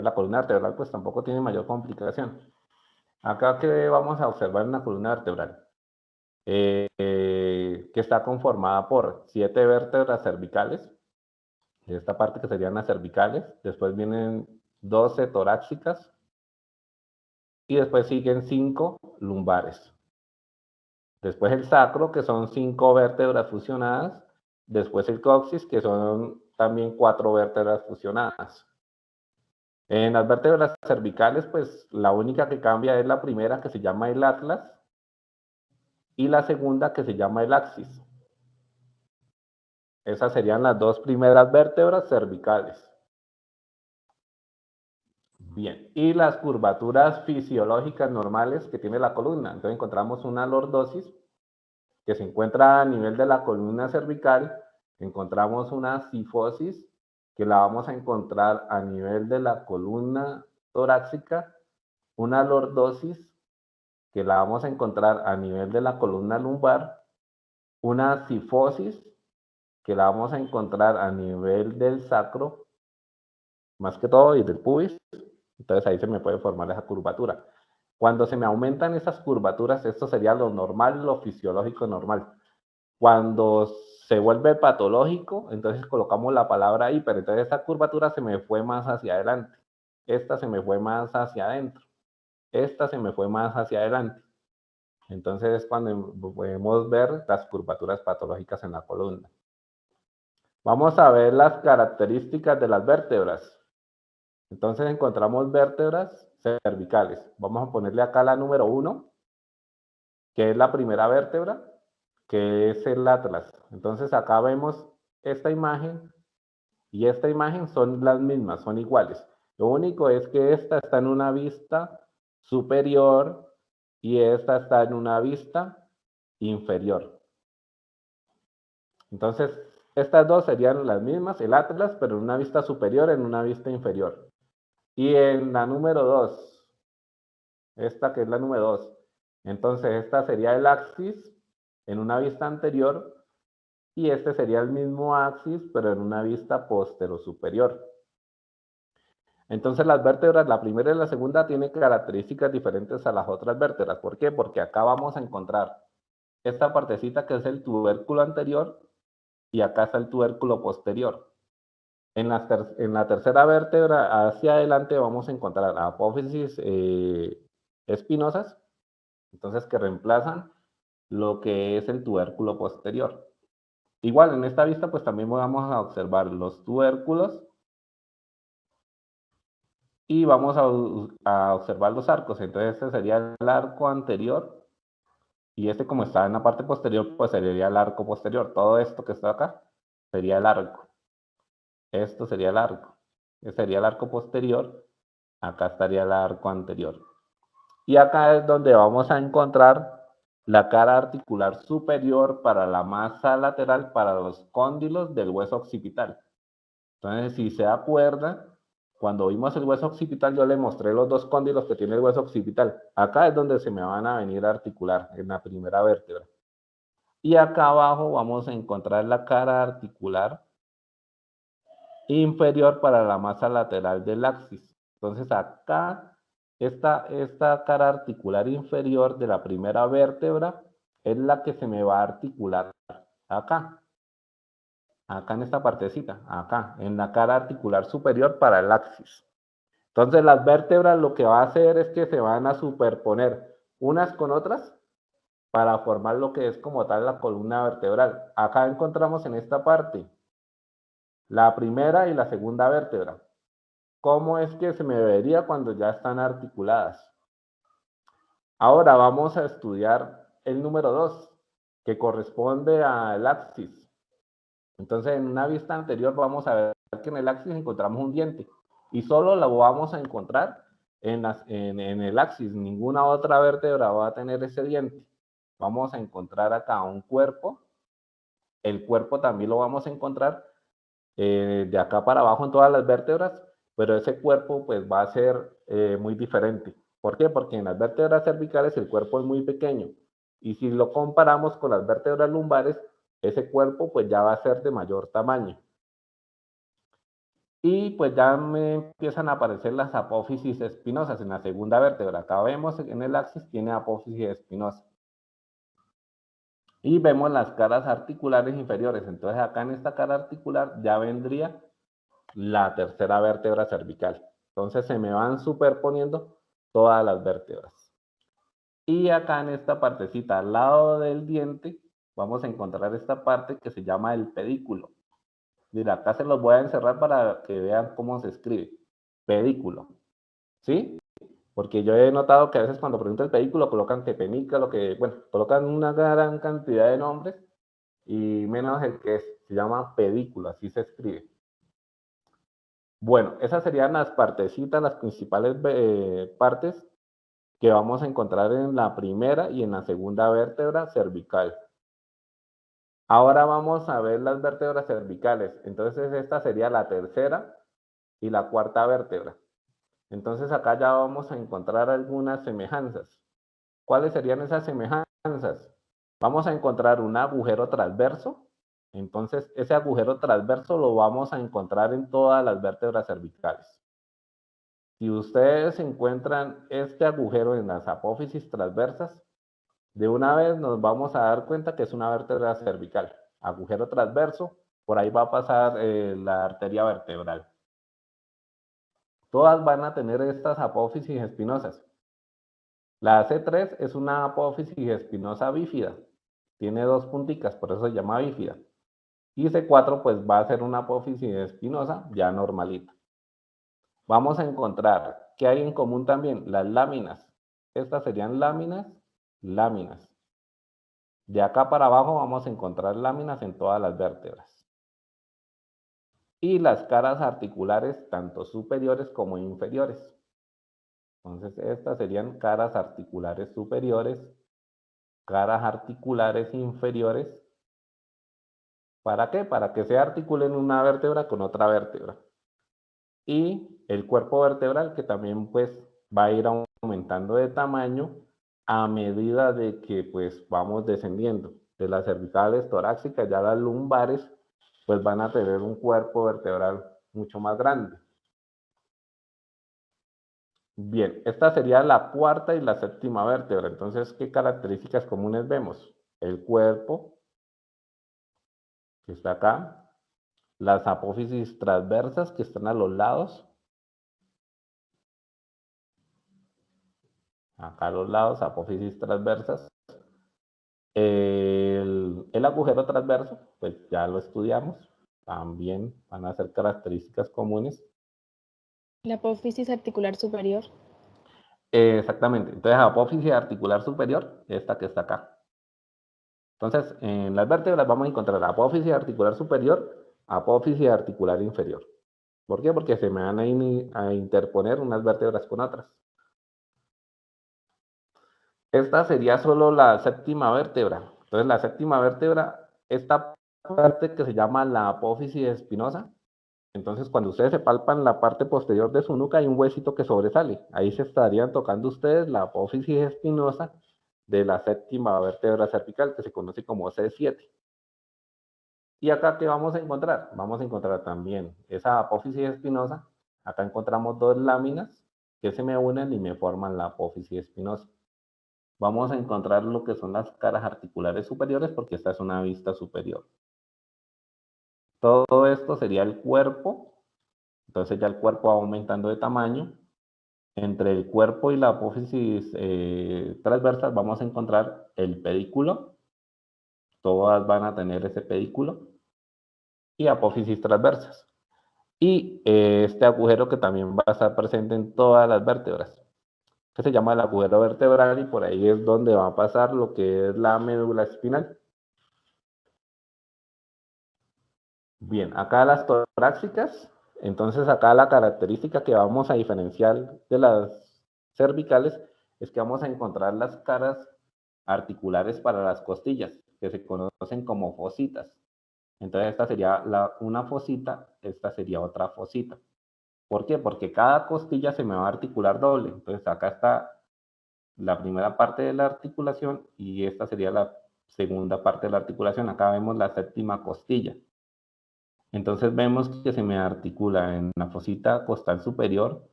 la columna vertebral pues tampoco tiene mayor complicación. Acá que vamos a observar en la columna vertebral, que está conformada por 7 vértebras cervicales, esta parte que serían las cervicales, después vienen 12 torácicas y después siguen 5 lumbares. Después el sacro, que son 5 vértebras fusionadas, después el coxis, que son también 4 vértebras fusionadas. En las vértebras cervicales, pues la única que cambia es la primera, que se llama el atlas, y la segunda, que se llama el axis. Esas serían las dos primeras vértebras cervicales. Bien, y las curvaturas fisiológicas normales que tiene la columna. Entonces encontramos una lordosis que se encuentra a nivel de la columna cervical, encontramos una cifosis que la vamos a encontrar a nivel de la columna torácica, una lordosis que la vamos a encontrar a nivel de la columna lumbar, una cifosis que la vamos a encontrar a nivel del sacro, más que todo, y del pubis. Entonces ahí se me puede formar esa curvatura. Cuando se me aumentan esas curvaturas, esto sería lo normal, lo fisiológico normal. Cuando se vuelve patológico, entonces colocamos la palabra hiper. Entonces esta curvatura se me fue más hacia adelante. Esta se me fue más hacia adentro. Esta se me fue más hacia adelante. Entonces es cuando podemos ver las curvaturas patológicas en la columna. Vamos a ver las características de las vértebras. Entonces encontramos vértebras cervicales. Vamos a ponerle acá la número 1, que es la primera vértebra, que es el atlas. Entonces acá vemos esta imagen y esta imagen son las mismas, son iguales. Lo único es que esta está en una vista superior y esta está en una vista inferior. Entonces, estas dos serían las mismas, el atlas, pero en una vista superior, en una vista inferior. Y en la número 2, esta que es la número 2, entonces esta sería el axis en una vista anterior y este sería el mismo axis, pero en una vista postero superior. Entonces las vértebras, la primera y la segunda, tienen características diferentes a las otras vértebras. ¿Por qué? Porque acá vamos a encontrar esta partecita que es el tubérculo anterior y acá está el tubérculo posterior. En la tercera vértebra hacia adelante vamos a encontrar apófisis espinosas, entonces que reemplazan lo que es el tubérculo posterior. Igual en esta vista pues también vamos a observar los tubérculos y vamos a observar los arcos. Entonces este sería el arco anterior y este como está en la parte posterior pues sería el arco posterior. Todo esto que está acá sería el arco. Esto sería el arco. Este sería el arco posterior. Acá estaría el arco anterior. Y acá es donde vamos a encontrar la cara articular superior para la masa lateral para los cóndilos del hueso occipital. Entonces, si se acuerdan, cuando vimos el hueso occipital, yo le mostré los dos cóndilos que tiene el hueso occipital. Acá es donde se me van a venir a articular, en la primera vértebra. Y acá abajo vamos a encontrar la cara articular inferior para la masa lateral del axis. Entonces acá, esta cara articular inferior de la primera vértebra es la que se me va a articular acá. Acá en esta partecita, acá, en la cara articular superior para el axis. Entonces las vértebras lo que va a hacer es que se van a superponer unas con otras para formar lo que es como tal la columna vertebral. Acá encontramos en esta parte la primera y la segunda vértebra. ¿Cómo es que se me vería cuando ya están articuladas? Ahora vamos a estudiar el número 2, que corresponde al axis. Entonces, en una vista anterior vamos a ver que en el axis encontramos un diente y solo lo vamos a encontrar en el axis. Ninguna otra vértebra va a tener ese diente. Vamos a encontrar acá un cuerpo. El cuerpo también lo vamos a encontrar de acá para abajo en todas las vértebras, pero ese cuerpo pues va a ser muy diferente. ¿Por qué? Porque en las vértebras cervicales el cuerpo es muy pequeño y si lo comparamos con las vértebras lumbares, ese cuerpo pues ya va a ser de mayor tamaño. Y pues ya me empiezan a aparecer las apófisis espinosas en la segunda vértebra. Acá vemos en el axis tiene apófisis espinosa. Y vemos las caras articulares inferiores. Entonces acá en esta cara articular ya vendría la tercera vértebra cervical. Entonces se me van superponiendo todas las vértebras. Y acá en esta partecita al lado del diente vamos a encontrar esta parte que se llama el pedículo. Mira, acá se los voy a encerrar para que vean cómo se escribe. Pedículo. ¿Sí? Porque yo he notado que a veces cuando pregunto el pedículo colocan que penica, bueno, colocan una gran cantidad de nombres y menos el que se llama pedículo, así se escribe. Bueno, esas serían las partecitas, las principales partes que vamos a encontrar en la primera y en la segunda vértebra cervical. Ahora vamos a ver las vértebras cervicales. Entonces esta sería la tercera y la cuarta vértebra. Entonces acá ya vamos a encontrar algunas semejanzas. ¿Cuáles serían esas semejanzas? Vamos a encontrar un agujero transverso. Entonces ese agujero transverso lo vamos a encontrar en todas las vértebras cervicales. Si ustedes encuentran este agujero en las apófisis transversas, de una vez nos vamos a dar cuenta que es una vértebra cervical. Agujero transverso, por ahí va a pasar la arteria vertebral. Todas van a tener estas apófisis espinosas. La C3 es una apófisis espinosa bífida. Tiene dos punticas, por eso se llama bífida. Y C4 pues va a ser una apófisis espinosa ya normalita. Vamos a encontrar que hay en común también las láminas. Estas serían láminas, láminas. De acá para abajo vamos a encontrar láminas en todas las vértebras. Y las caras articulares, tanto superiores como inferiores. Entonces, estas serían caras articulares superiores, caras articulares inferiores. ¿Para qué? Para que se articulen una vértebra con otra vértebra. Y el cuerpo vertebral que también pues va a ir aumentando de tamaño a medida de que pues vamos descendiendo. De las cervicales torácicas, ya las lumbares pues van a tener un cuerpo vertebral mucho más grande. Bien, esta sería la cuarta y la séptima vértebra. Entonces, ¿qué características comunes vemos? El cuerpo, que está acá, las apófisis transversas que están a los lados, acá a los lados, apófisis transversas. El agujero transverso, pues ya lo estudiamos, también van a ser características comunes. La apófisis articular superior. Exactamente, entonces apófisis articular superior, esta que está acá. Entonces, en las vértebras vamos a encontrar apófisis articular superior, apófisis articular inferior. ¿Por qué? Porque se me van a interponer unas vértebras con otras. Esta sería solo la séptima vértebra. Entonces, la séptima vértebra, esta parte que se llama la apófisis espinosa. Entonces, cuando ustedes se palpan la parte posterior de su nuca, hay un huesito que sobresale. Ahí se estarían tocando ustedes la apófisis espinosa de la séptima vértebra cervical, que se conoce como C7. ¿Y acá qué vamos a encontrar? Vamos a encontrar también esa apófisis espinosa. Acá encontramos dos láminas que se me unen y me forman la apófisis espinosa. Vamos a encontrar lo que son las caras articulares superiores porque esta es una vista superior. Todo esto sería el cuerpo. Entonces ya el cuerpo va aumentando de tamaño. Entre el cuerpo y la apófisis transversal vamos a encontrar el pedículo. Todas van a tener ese pedículo. Y apófisis transversas. Y este agujero que también va a estar presente en todas las vértebras, que se llama el agujero vertebral y por ahí es donde va a pasar lo que es la médula espinal. Bien, acá las torácicas, entonces acá la característica que vamos a diferenciar de las cervicales es que vamos a encontrar las caras articulares para las costillas, que se conocen como fositas. Entonces esta sería una fosita, esta sería otra fosita. ¿Por qué? Porque cada costilla se me va a articular doble. Entonces acá está la primera parte de la articulación y esta sería la segunda parte de la articulación. Acá vemos la séptima costilla. Entonces vemos que se me articula en la fosita costal superior,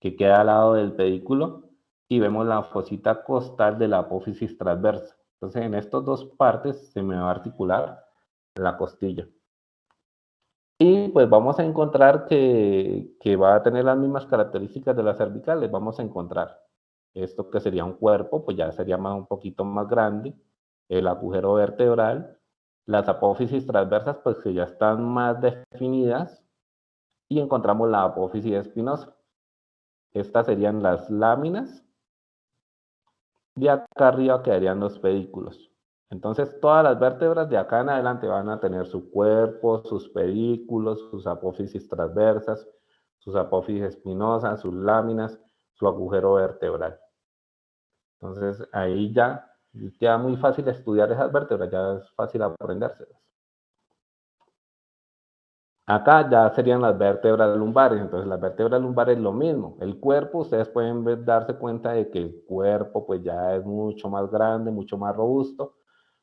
que queda al lado del pedículo, y vemos la fosita costal de la apófisis transversa. Entonces en estas dos partes se me va a articular la costilla. Y pues vamos a encontrar que va a tener las mismas características de las cervicales. Vamos a encontrar esto que sería un cuerpo, pues ya sería un poquito más grande, el agujero vertebral, las apófisis transversas, pues que ya están más definidas, y encontramos la apófisis espinosa. Estas serían las láminas, y acá arriba quedarían los pedículos. Entonces, todas las vértebras de acá en adelante van a tener su cuerpo, sus pedículos, sus apófisis transversas, sus apófisis espinosas, sus láminas, su agujero vertebral. Entonces, ahí ya queda muy fácil estudiar esas vértebras, ya es fácil aprendérselas. Acá ya serían las vértebras lumbares, entonces las vértebras lumbares es lo mismo. El cuerpo, ustedes pueden darse cuenta de que el cuerpo pues ya es mucho más grande, mucho más robusto,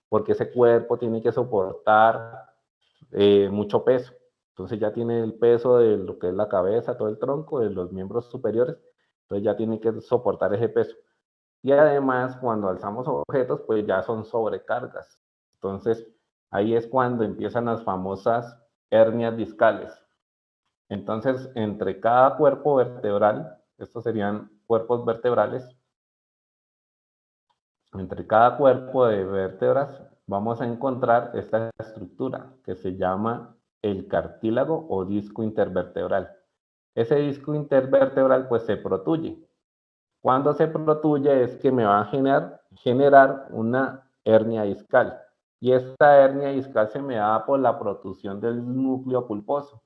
porque ese cuerpo tiene que soportar mucho peso. Entonces ya tiene el peso de lo que es la cabeza, todo el tronco, de los miembros superiores, entonces ya tiene que soportar ese peso. Y además, cuando alzamos objetos, pues ya son sobrecargas. Entonces, ahí es cuando empiezan las famosas hernias discales. Entonces, entre cada cuerpo vertebral, estos serían cuerpos vertebrales, entre cada cuerpo de vértebras vamos a encontrar esta estructura que se llama el cartílago o disco intervertebral. Ese disco intervertebral pues se protuye. Cuando se protuye es que me va a generar una hernia discal. Y esta hernia discal se me da por la protrusión del núcleo pulposo.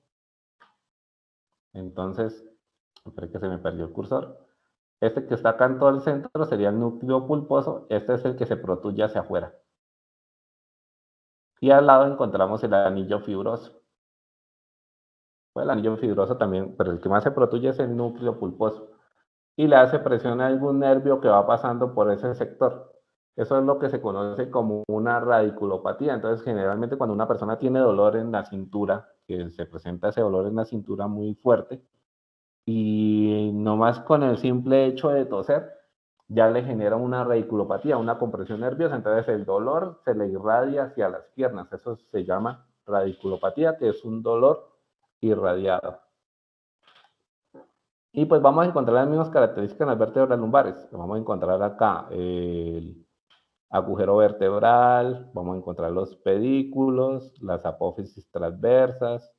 Entonces, espera que se me perdió el cursor. Este que está acá en todo el centro sería el núcleo pulposo. Este es el que se protuye hacia afuera. Y al lado encontramos el anillo fibroso. Pues el anillo fibroso también, pero el que más se protuye es el núcleo pulposo. Y le hace presión a algún nervio que va pasando por ese sector. Eso es lo que se conoce como una radiculopatía. Entonces, generalmente cuando una persona tiene dolor en la cintura, que se presenta ese dolor en la cintura muy fuerte, y nomás con el simple hecho de toser, ya le genera una radiculopatía, una compresión nerviosa, entonces el dolor se le irradia hacia las piernas. Eso se llama radiculopatía, que es un dolor irradiado. Y pues vamos a encontrar las mismas características en las vértebras lumbares. Vamos a encontrar acá el agujero vertebral, vamos a encontrar los pedículos, las apófisis transversas,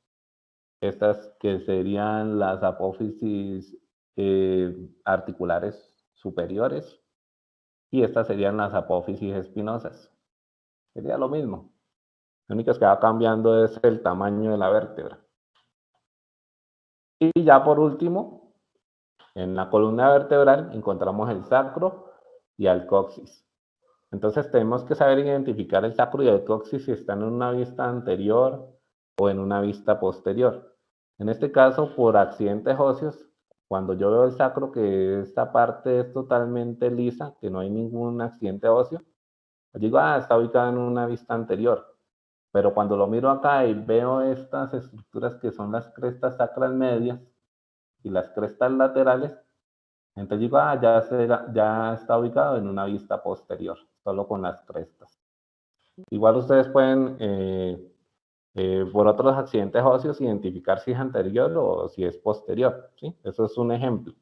estas que serían las apófisis articulares superiores, y estas serían las apófisis espinosas. Sería lo mismo. Lo único que va cambiando es el tamaño de la vértebra. Y ya por último, en la columna vertebral encontramos el sacro y el coxis. Entonces tenemos que saber identificar el sacro y el coxis si están en una vista anterior o en una vista posterior. En este caso, por accidentes óseos, cuando yo veo el sacro, que esta parte es totalmente lisa, que no hay ningún accidente óseo, digo, está ubicado en una vista anterior. Pero cuando lo miro acá y veo estas estructuras que son las crestas sacras medias y las crestas laterales, entonces digo, ya está ubicado en una vista posterior, solo con las crestas. Igual ustedes pueden, por otros accidentes óseos, identificar si es anterior o si es posterior, ¿sí? Eso es un ejemplo.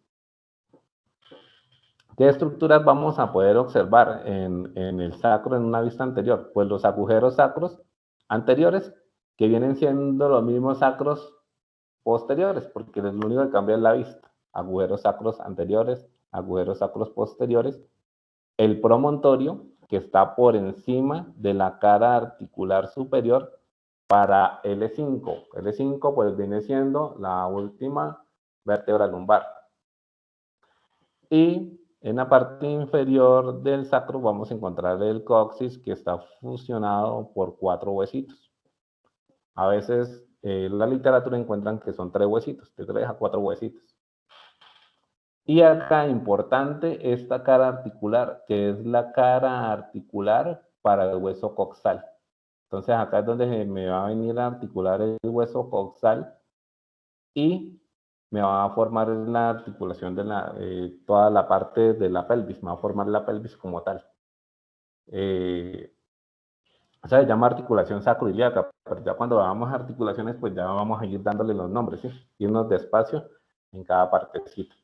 ¿Qué estructuras vamos a poder observar en el sacro en una vista anterior? Pues los agujeros sacros anteriores, que vienen siendo los mismos sacros posteriores, porque lo único que cambia es la vista. Agujeros sacros anteriores, agujeros sacros posteriores. El promontorio, que está por encima de la cara articular superior para L5. L5 pues viene siendo la última vértebra lumbar. Y en la parte inferior del sacro vamos a encontrar el coxis, que está fusionado por 4 huesitos. A veces la literatura encuentran que son 3 huesitos, de 3 a 4 huesitos. Y acá importante esta cara articular, que es la cara articular para el hueso coxal. Entonces acá es donde me va a venir a articular el hueso coxal y me va a formar la articulación de toda la parte de la pelvis, me va a formar la pelvis como tal. Esa se llama articulación sacroiliaca, pero ya cuando vamos a articulaciones, pues ya vamos a ir dándole los nombres, ¿sí? Irnos despacio en cada partecita.